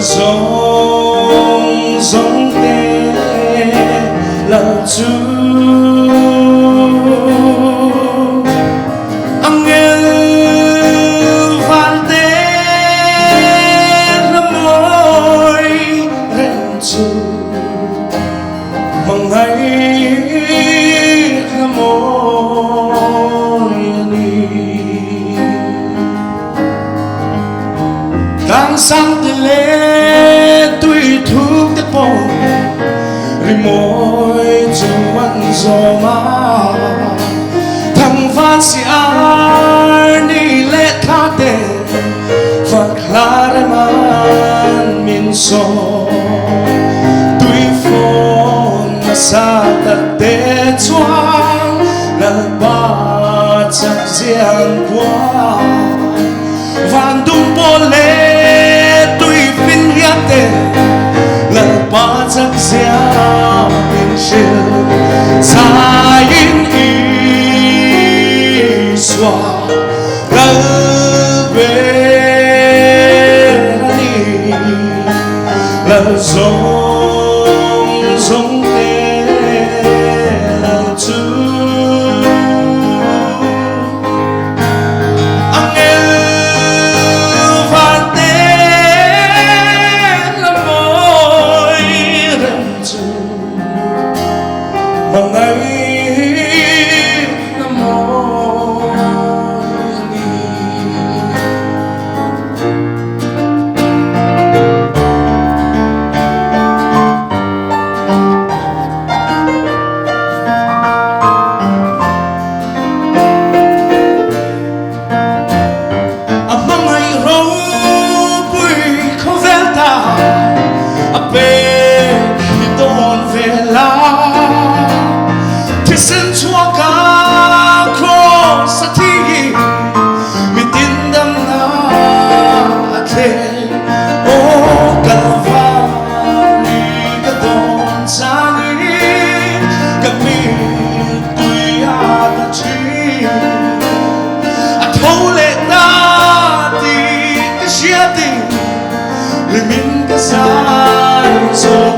giống giống tên là Chúa. Angel van tên là môi rèn Chúa mong hay là môi ni càng sang tên lệ tùy thuộc tất bộ vì môi chung ăn gió mà thằng van si ar ni lệ tha tê và khá rê man min so tùy phôn mà xa tật tê choang là ba chắc riêng quá van đúng bố lệ tùy phiên hiếp tê là ba chắc riêng min chiều xa yên ý xóa là về đi là giống giống tên là Chúa. Angel van tên là môi rèn Chúa mong ấy là môi ni. Among ai râu bụi không vé ta à bên khi đón về la thì xin chúa cả cross thì mi tin đâm na thế ô cả vani cả đón sang đi cả mi tùy à ta chi à thâu lệ ta thì cái chia tình li min cái sai rồi